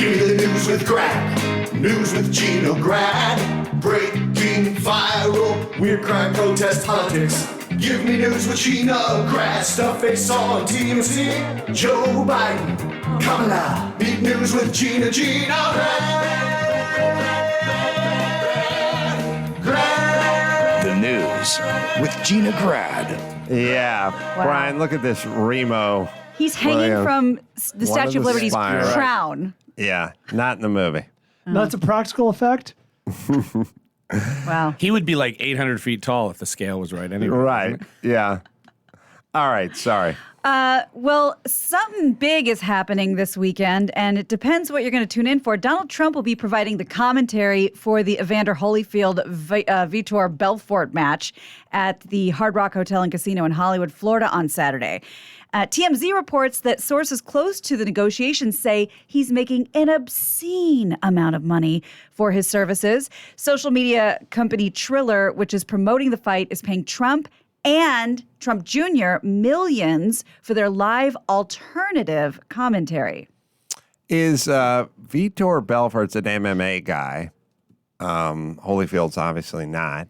Give me the news with Grad. News with Gina Grad. Breaking, viral, weird crime, protest, politics. Give me news with Gina Grad. Stuff face on TMZ. Joe Biden. Kamala. Beat news with Gina Grad. The news with Gina Grad. Yeah. Wow. Brian, look at this Remo. He's hanging from the Statue of Liberty's spine, right? crown. Yeah, not in the movie. That's a practical effect. Wow. He would be like 800 feet tall if the scale was right anyway. Right, yeah. All right, sorry. Well, something big is happening this weekend, and it depends what you're going to tune in for. Donald Trump will be providing the commentary for the Evander Holyfield Vitor Belfort match at the Hard Rock Hotel and Casino in Hollywood, Florida on Saturday. TMZ reports that sources close to the negotiations say he's making an obscene amount of money for his services. Social media company Triller, which is promoting the fight, is paying Trump and Trump Jr. millions for their live alternative commentary. Is Vitor Belfort's an MMA guy? Holyfield's obviously not.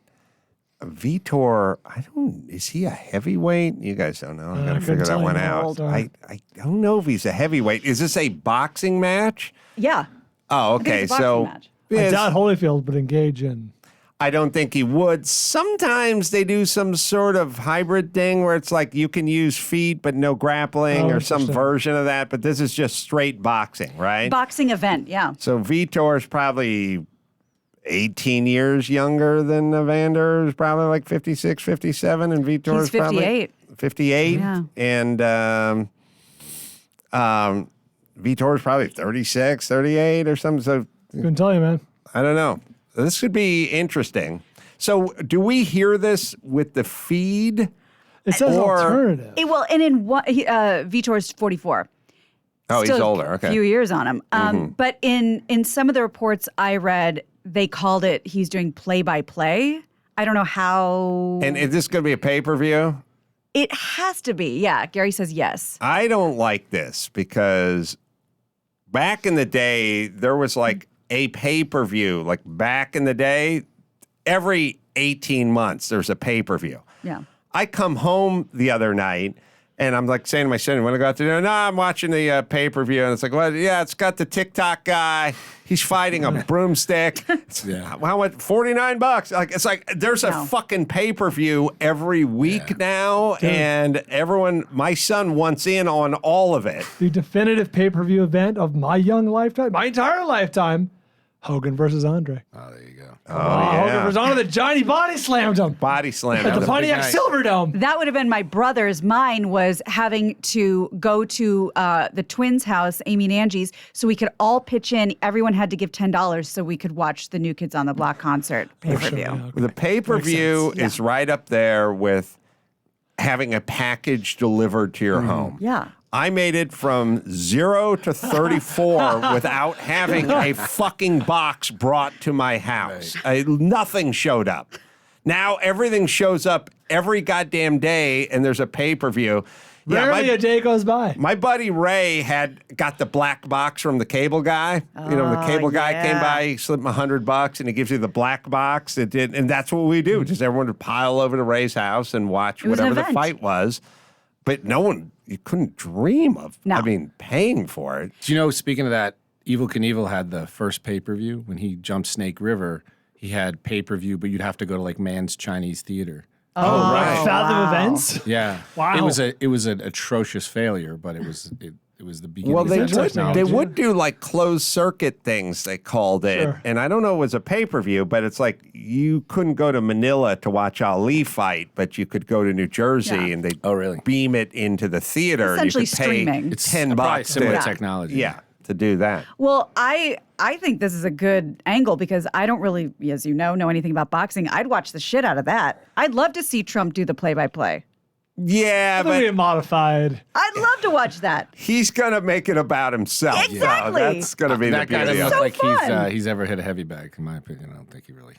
Vitor, is he a heavyweight? You guys don't know. I'm going to figure that one out. I don't know if he's a heavyweight. Is this a boxing match? Yeah. Oh, I think okay. it's a boxing match. I doubt Holyfield would engage in. I don't think he would. Sometimes they do some sort of hybrid thing where it's like you can use feet but no grappling or some version of that. But this is just straight boxing, right? Boxing event, yeah. So Vitor's probably 18 years younger than Evander, is probably like 56, 57, and Vitor's He's 58. probably 58. Yeah. And Vitor's probably 36, 38 or something. So Couldn't tell you, man. I don't know. This could be interesting. So do we hear this with the feed? It says Or- alternative. Vitor's 44. Oh, he's Still older. Okay. A few years on him. But in some of the reports I read, they called it he's doing play-by-play. I don't know how. And is this going to be a pay-per-view? It has to be. Yeah. Gary says yes. I don't like this because back in the day, there was like a pay-per-view. Like back in the day, every 18 months, there's a pay-per-view. Yeah. I come home the other night, and I'm like saying to my son, "You want to go out to dinner?" "No, I'm watching the pay-per-view." And it's like, "Well, yeah, it's got the TikTok guy. He's fighting a broomstick. How much? $49." Like it's like there's a fucking pay-per-view every week now, and everyone, my son wants in on all of it. The definitive pay-per-view event of my young lifetime, my entire lifetime, Hogan versus Andre. Oh, there you go. Hogan versus Andre, the Johnny body slammed him. Body slam. At the Pontiac Silverdome. That would have been my brother's. Mine was having to go to the twins' house, Amy and Angie's, so we could all pitch in. Everyone had to give $10 so we could watch the New Kids on the Block concert pay-per-view. The pay-per-view is right up there with having a package delivered to your home. Yeah. I made it from 0 to 34 without having a fucking box brought to my house. Nothing showed up. Now everything shows up every goddamn day, and there's a pay-per-view. Rarely a day goes by. My buddy Ray got the black box from the cable guy. The cable guy came by, he slipped him $100, and he gives you the black box. And that's what we do. Just everyone would pile over to Ray's house and watch whatever the fight was. But you couldn't dream of, paying for it. Do you know, speaking of that, Evel Knievel had the first pay-per-view. When he jumped Snake River, he had pay-per-view, but you'd have to go to like Mann's Chinese Theater. Oh, right. Fathom Events? Yeah. Wow. It was an atrocious failure, but it was the beginning Well, of that technology. they would do like closed circuit things, they called it. Sure. And I don't know if it was a pay-per-view, but it's like you couldn't go to Manila to watch Ali fight, but you could go to New Jersey and they'd beam it into the theater. Essentially and you could pay streaming. It's $10 probably similar to, technology. Yeah, to do that. Well, I think this is a good angle because I don't really, as you know anything about boxing. I'd watch the shit out of that. I'd love to see Trump do the play-by-play. Yeah, But but modified. I'd love to watch that. he's going to make it about himself. Exactly. So that's going to be That the guy beauty doesn't of look it. like fun. he's ever hit a heavy bag, in my opinion. I don't think he really.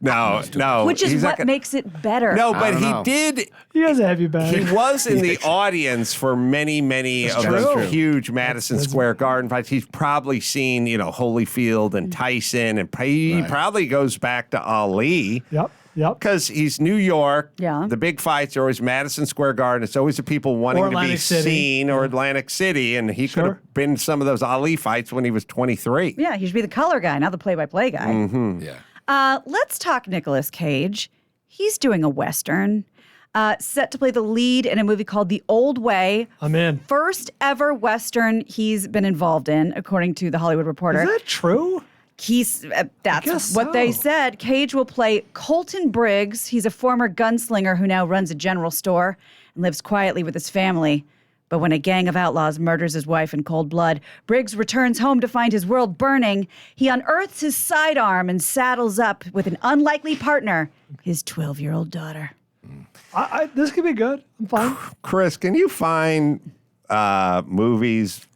No. Which is he's not what gonna- makes it better. No, but don't he know. did. He has a heavy bag. He was in the audience for many of true. those huge Madison Square Garden fights. He's probably seen, Holyfield and Tyson, and he probably goes back to Ali. Yep. Because he's New York. Yeah. The big fights are always Madison Square Garden. It's always the people wanting Or to be Atlantic City. seen, or Atlantic City. And he could Sure. have been some of those Ali fights when he was 23. Yeah, he should be the color guy, not the play-by-play guy. Mm-hmm. Yeah. Let's talk Nicolas Cage. He's doing a Western, set to play the lead in a movie called The Old Way. I'm in. First ever Western he's been involved in, according to The Hollywood Reporter. Is that true? That's guess what they so. said. Cage will play Colton Briggs. He's a former gunslinger who now runs a general store and lives quietly with his family. But when a gang of outlaws murders his wife in cold blood, Briggs returns home to find his world burning. He unearths his sidearm and saddles up with an unlikely partner, his 12-year-old daughter. This could be good. I'm fine. Chris, can you find movies?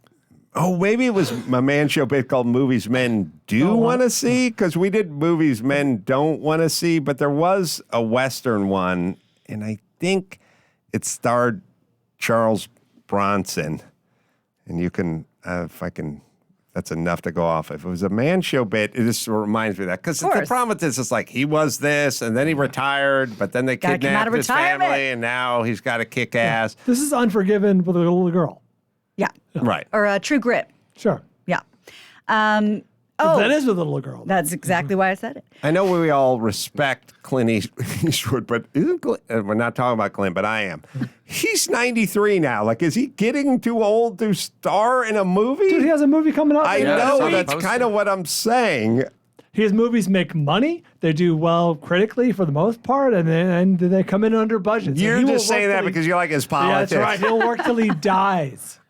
Oh, maybe it was a man show bit called Movies Men Do Want to See, because we did Movies Men Don't Want to See, but there was a Western one, and I think it starred Charles Bronson. And you can, if I can, that's enough to go off. If it was a man show bit, it just reminds me of that. Because the course. problem with this is like he was this, and then he retired, but then they Gotta come out kidnapped of his retirement. family, and now he's got to kick ass. This is Unforgiven with a little girl. Yeah. Right. Or True Grit. Sure. Yeah. That is with a little girl. That's exactly why I said it. I know we all respect Clint Eastwood, but isn't Clint, we're not talking about Clint, but I am. He's 93 now. Like, is he getting too old to star in a movie? Dude, he has a movie coming out. I later know, this week. that's kind of what I'm saying. His movies make money. They do well critically for the most part, and then they come in under budget. So You're he will just saying work that till he- because you like his Yeah, politics. that's right. He'll work till he dies.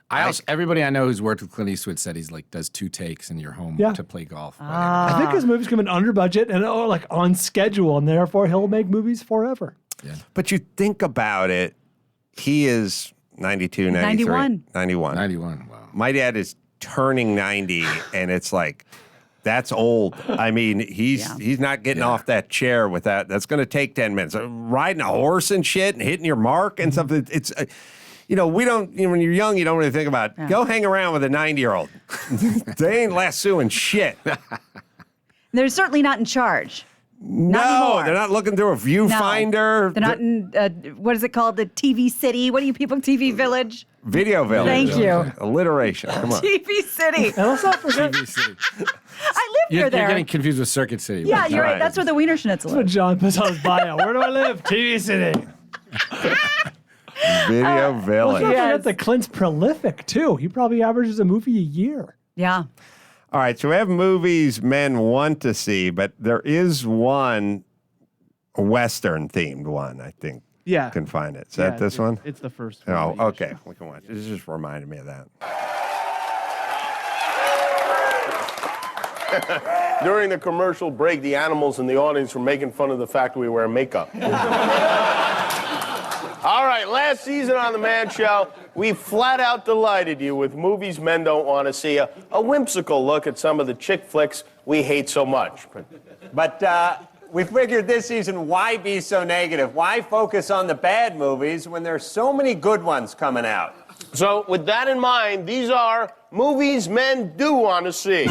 Everybody I know who's worked with Clint Eastwood said he's like does 2 takes and you're home Yeah. to play golf. I think his movies come in under budget and like on schedule, and therefore he'll make movies forever. But you think about it, he is 92, 93. 91. 91. Wow. My dad is turning 90, and it's like, that's old. I mean, he's not getting off that chair with that. That's going to take 10 minutes. Riding a horse and shit and hitting your mark and something. It's, we don't, when you're young, you don't really think about it. Go hang around with a 90-year-old. They ain't lassoing shit. They're certainly not in charge. No, anymore. they're not looking through a viewfinder. They're not in, what is it called? The TV City? What do you people, TV Village? Video village. Thank you. Alliteration. Come on. TV City. And let's not forget TV City. I live You're, near there. you're getting confused with Circuit City. Yeah, you're right. Right. That's where the Wiener Schnitzel what is. John puts on his bio. Where do I live? TV City. Video Let's village. not Yes. forget that Clint's prolific too. He probably averages a movie a year. Yeah. All right, so we have movies men want to see, but there is one Western-themed one, I think. Yeah. You can find it. Is that this one? It's the first one. Oh, that you okay. show. We can watch. This just reminded me of that. During the commercial break, the animals in the audience were making fun of the fact we wear makeup. All right, last season on The Man Show, we flat out delighted you with movies men don't want to see, a whimsical look at some of the chick flicks we hate so much. But we figured this season, why be so negative? Why focus on the bad movies when there's so many good ones coming out? So with that in mind, these are movies men do want to see.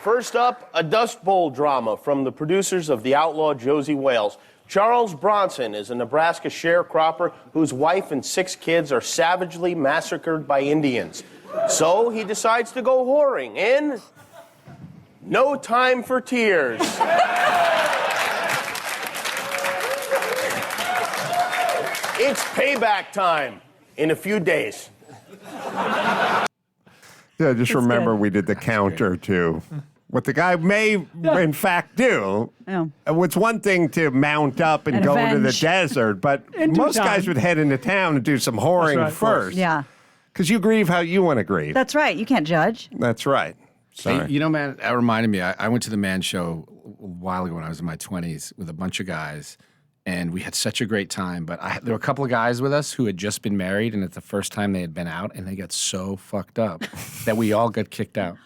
First up, a Dust Bowl drama from the producers of The Outlaw Josie Wales. Charles Bronson is a Nebraska sharecropper whose wife and 6 kids are savagely massacred by Indians. So he decides to go whoring in No Time for Tears. It's payback time in a few days. Yeah, just remember good. we did the counter to what the guy may, in fact, do. Yeah. It's one thing to mount up and And go into the avenge. desert, but In due most guys time. would head into town and do some whoring right, of course. first. Yeah. Because you grieve how you want to grieve. That's right. You can't judge. That's right. Sorry. Hey, you know, man, that reminded me. I went to the Man Show a while ago when I was in my 20s with a bunch of guys, and we had such a great time. But there were a couple of guys with us who had just been married, and it's the first time they had been out, and they got so fucked up that we all got kicked out.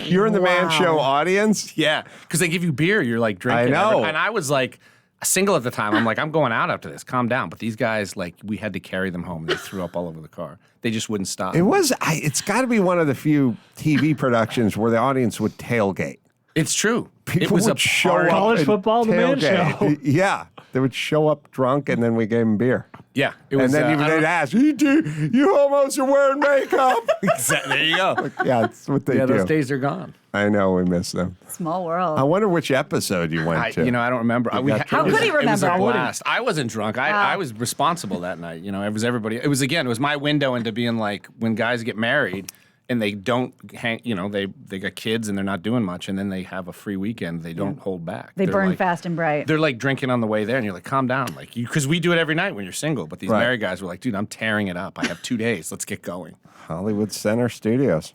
You're in the Man Show audience? Yeah, because they give you beer, you're like drinking. I know. And I was like single at the time. I'm like, I'm going out after this. Calm down. But these guys, like, we had to carry them home. They threw up all over the car. They just wouldn't stop. It's got to be one of the few TV productions where the audience would tailgate. It's true. People it was would a show party. up College and football, the Man tailgate. Show. Yeah, they would show up drunk, and then we gave them beer. Yeah, it was. And then even they'd ask, you almost are wearing makeup. Exactly. There you go. Yeah, that's what they do. Those days are gone. I know, we miss them. Small world. I wonder which episode you went to. I don't remember. How could he It was a remember? blast. I wasn't drunk. I was responsible that night. It was everybody. It was my window into being like, when guys get married and they don't hang, they got kids and they're not doing much, and then they have a free weekend. They don't hold back. They They're burn like, fast and bright. They're like drinking on the way there, and you're like, calm down, like because we do it every night when you're single. But these married guys were like, dude, I'm tearing it up. I have 2 days. Let's get going. Hollywood Center Studios.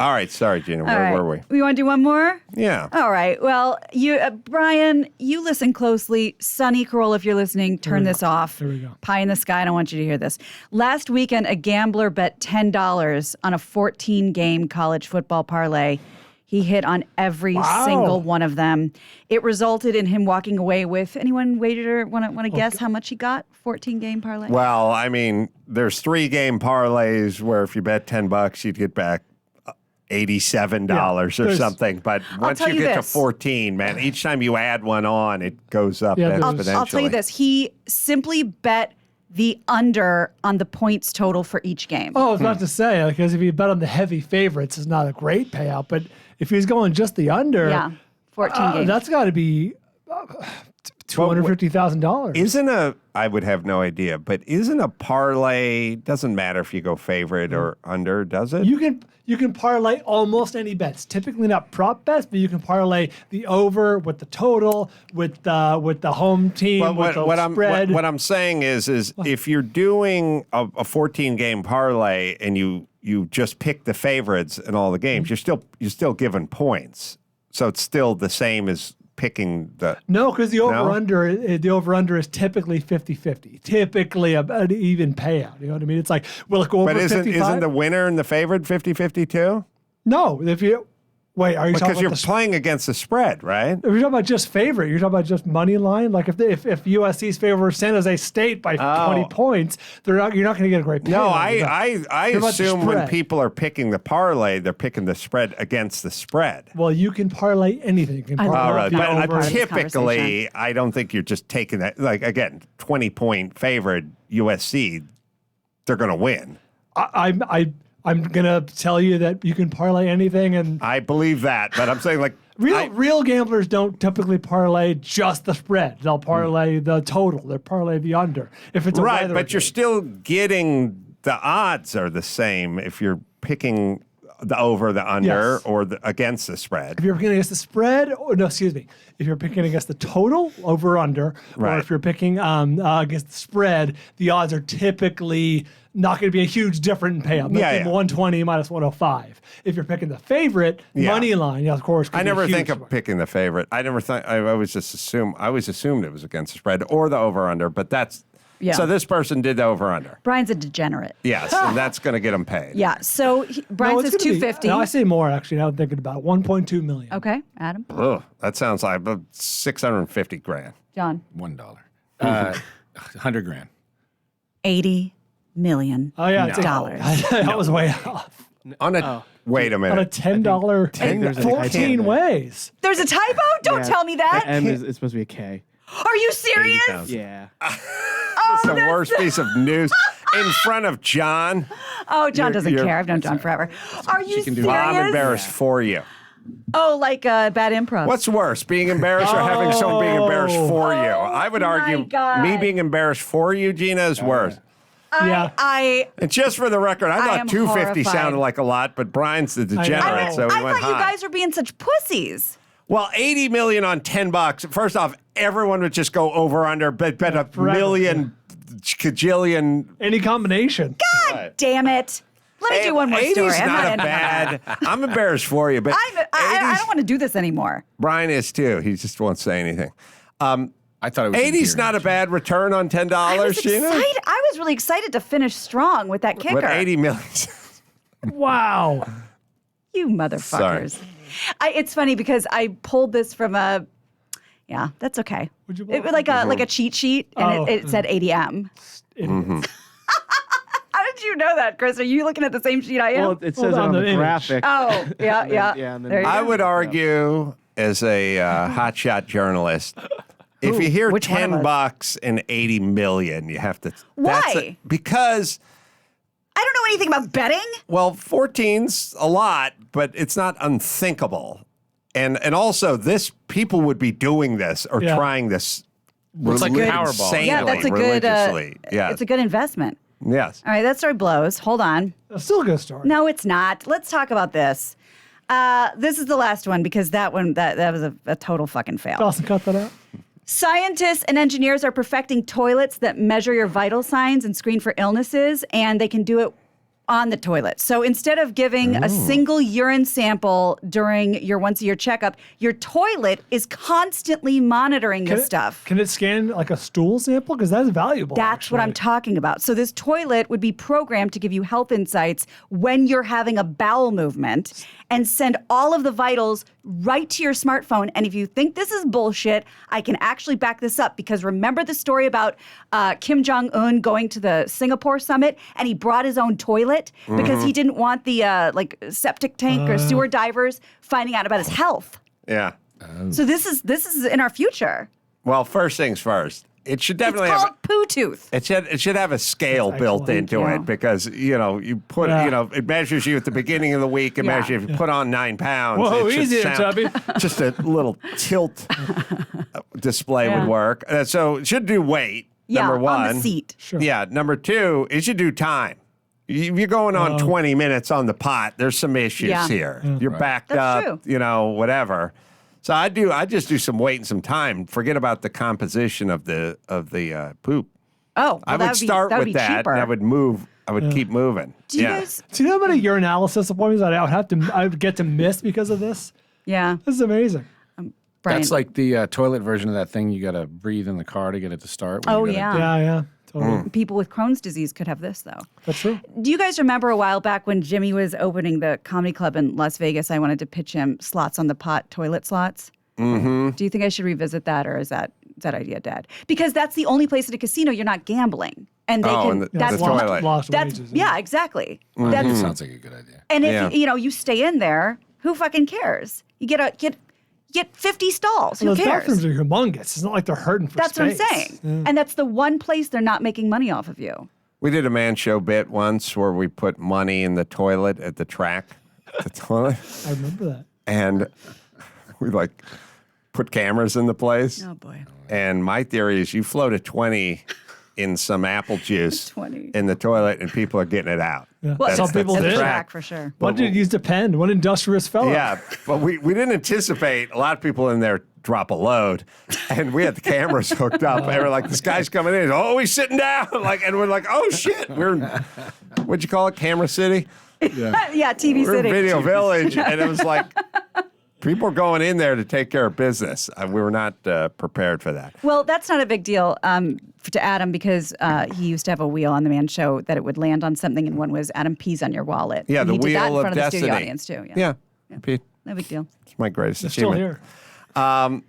All right, sorry, Gina. All right. Where were we? We want to do one more? Yeah. All right. Well, Brian, you listen closely. Sonny, Carolla, if you're listening, turn this off. There we go. Pie in the sky. I don't want you to hear this. Last weekend, a gambler bet $10 on a 14-game college football parlay. He hit on every single one of them. It resulted in him walking away with, anyone wager, want to guess how much he got? 14-game parlay? Well, I mean, there's 3-game parlays where if you bet $10, you'd get back $87 or something. But once you get to 14, man, each time you add one on, it goes up exponentially. I'll tell you this. He simply bet the under on the points total for each game. Oh, I was about to say, because if you bet on the heavy favorites, it's not a great payout. But if he's going just the under, 14 games. that's got to be $250,000. I would have no idea, but isn't a parlay, doesn't matter if you go favorite or under, does it? You can parlay almost any bets. Typically not prop bets, but you can parlay the over with the total, with the home team, with the spread. What I'm saying is if you're doing a 14-game parlay and you just pick the favorites in all the games, you're still given points. So it's still the same as picking the... No, because the over-under is typically 50-50. Typically an even payout. You know what I mean? It's like, will it go over 55? But isn't the winner and the favorite 50-50 too? No. If you... Wait, are you talking about... Because you're playing against the spread, right? If you're talking about just favorite, you're talking about just money line. Like if USC's favor San Jose State by 20 points, you're not going to get a great payout. No, I assume when people are picking the parlay, they're picking the spread against the spread. Well, you can parlay anything. You can parlay but typically, I don't think you're just taking that. Like again, 20-point favorite USC, they're going to win. I'm gonna tell you that you can parlay anything, and I believe that. But I'm saying like real gamblers don't typically parlay just the spread. They'll parlay the total. They'll parlay the under. If it's right, but you're still getting the odds are the same if you're picking the over, the under, or against the spread. If you're picking against the spread, if you're picking against the total, over, under, or if you're picking against the spread, the odds are typically not going to be a huge difference in payout. 120 minus 105. If you're picking the favorite, money line, of course. I never think of picking the favorite. I never thought. I always assumed it was against the spread or the over under, but that's. Yeah. So this person did the over-under. Brian's a degenerate. Yes, and that's going to get him paid. Yeah, so Brian says 250. No, I say more, actually, now I'm thinking about it. 1.2 million. Okay, Adam? Ugh, that sounds like $650,000. John? $1. $100,000. $80 million. Oh, yeah. That was way off. Wait a minute. On a $10, 14 ways. There's a typo? Don't tell me that. The M is supposed to be a K. Are you serious? Yeah. That's the worst piece of news in front of John. Oh, John doesn't care. I've known John forever. Are you serious? I'm embarrassed for you. Oh, like bad improv. What's worse, being embarrassed or having someone being embarrassed for you? I would argue me being embarrassed for you, Gina, is worse. And just for the record, I thought 250 sounded like a lot, but Brian's the degenerate, so he went high. I thought you guys were being such pussies. Well, $80 million on $10. First off, everyone would just go over under, bet a million, kajillion. Any combination. God damn it. Let me do one more story. I'm not bad. I'm embarrassed for you, but I don't want to do this anymore. Brian is too. He just won't say anything. I thought it was 80's not a bad return on $10, Gina. I was really excited to finish strong with that kicker. With 80 million. Wow. You motherfuckers. It's funny because I pulled this from a. Yeah, that's okay. Would you It was like a cheat sheet, and it said 80M. How did you know that, Chris? Are you looking at the same sheet I am? Well, it says it on the image. graphic. Oh, yeah. and then There you I go. would argue, as a hotshot journalist, if you hear Which one of us? $10 and 80 million, you have to. Why? Because. I don't know anything about betting. Well, 14's a lot, but it's not unthinkable. And also, people would be doing this or trying this. It's like Powerball. insanely, Yeah, that's a good. religiously. Yeah, It's a good investment. yes. All right, that story blows. Hold on. That's still a good story. No, it's not. Let's talk about this. This is the last one because that one that was a total fucking fail. Dawson, cut that out. Scientists and engineers are perfecting toilets that measure your vital signs and screen for illnesses, and they can do it on the toilet. So instead of giving a single urine sample during your once-a-year checkup, your toilet is constantly monitoring this stuff. Can it scan like a stool sample? Because that's valuable. That's what I'm actually. talking about. So this toilet would be programmed to give you health insights when you're having a bowel movement and send all of the vitals right to your smartphone. And if you think this is bullshit, I can actually back this up because remember the story about Kim Jong-un going to the Singapore summit and he brought his own toilet because he didn't want the septic tank or sewer divers finding out about his health. Yeah. So this is in our future. Well, first things first. It should definitely It's have. called poo tooth. It should have a scale built excellent. into Yeah. it because you put it measures you at the beginning of the week. It Yeah. measures if you put on 9 pounds. Whoa, it should easy there, sound- Tubby. Just a little tilt display would work. So it should do weight. Yeah, number one. on the seat. Sure. Yeah. Number two, it should do time. If you're going on 20 minutes on the pot, there's some issues Yeah. here. You're backed That's up. true. Whatever. So I just do some weight and some time. Forget about the composition of the poop. Oh, well, I that would start be with that. cheaper. And I would move. I would keep moving. Do you guys? Do you know how many urinalysis appointments I would get to miss because of this? Yeah, This is amazing. Brian. That's like the toilet version of that thing. You got to breathe in the car to get it to start. when Oh you gotta- yeah. Yeah, totally. People with Crohn's disease could have this though. That's true. Do you guys remember a while back when Jimmy was opening the comedy club in Las Vegas? I wanted to pitch him slots on the pot, toilet slots. Mm-hmm. Do you think I should revisit that, or is that idea dead? Because that's the only place at a casino you're not gambling, and they can. and the that's toilet. Lost That's wages. yeah, exactly. Mm-hmm. That's Sounds like a good idea. and if Yeah. you stay in there, who fucking cares? You get 50 stalls. Well, Who those bathrooms cares? are humongous. It's not like they're hurting for That's space. what I'm saying. And that's the one place they're not making money off of you. We did a man show bit once where we put money in the toilet at the track. The toilet. I remember that. And we put cameras in the place. Oh boy. And my theory is you float a 20 in some apple juice 20. in the toilet and people are getting it out. Yeah. Well, Some it's people the did. track for sure. One dude used a pen. One industrious fellow. Yeah, but we didn't anticipate a lot of people in there drop a load, and we had the cameras hooked up. And we're like, this guy's coming in. Oh, he's sitting down. And we're like, oh shit, we're what'd you call it, Camera City? Yeah, TV We're in City. Video Village, and it was like people were going in there to take care of business. We were not prepared for that. Well, that's not a big deal to Adam because he used to have a wheel on the Man Show that it would land on something, and one was Adam pees on your wallet. Yeah, and the he did that in wheel front of of the studio destiny. audience too. Yeah, Pete, No big deal. it's my greatest They're still achievement. here.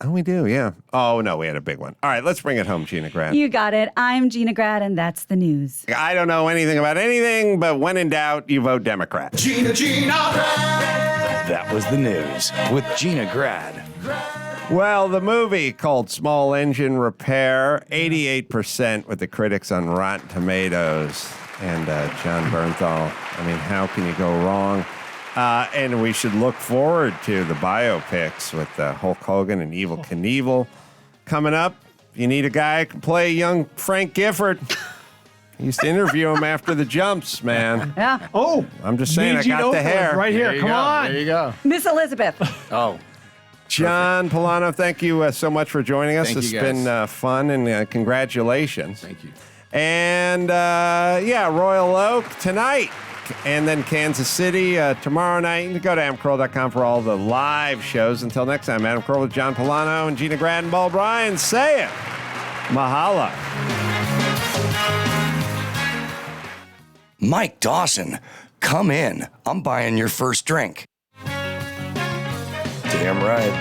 Oh, we do, yeah. Oh, no, we had a big one. All right, let's bring it home, Gina Grad. You got it. I'm Gina Grad, and that's the news. I don't know anything about anything, but when in doubt, you vote Democrat. Gina Grad. That was the news with Gina Grad. Well, the movie called Small Engine Repair, 88% with the critics on Rotten Tomatoes. And John Bernthal, I mean, how can you go wrong? And we should look forward to the biopics with Hulk Hogan and Evel Knievel coming up. If you need a guy who can play young Frank Gifford, I used to interview him after the jumps, man. Yeah. Oh, I'm just saying, I Mean Gene got the Oakland hair. right here. There you Come go. on. There you go. Miss Elizabeth. Oh, John Polano, thank you so much for joining us. Thank you, It's guys. been fun, and congratulations. thank you. And Royal Oak tonight. and then Kansas City tomorrow night. And go to amcarolla.com for all the live shows. Until next time, Adam Carolla, John Polano, and Gina Grad and Bo Bryan. Say it. Mahala. Mike Dawson, come in. I'm buying your first drink. Damn right.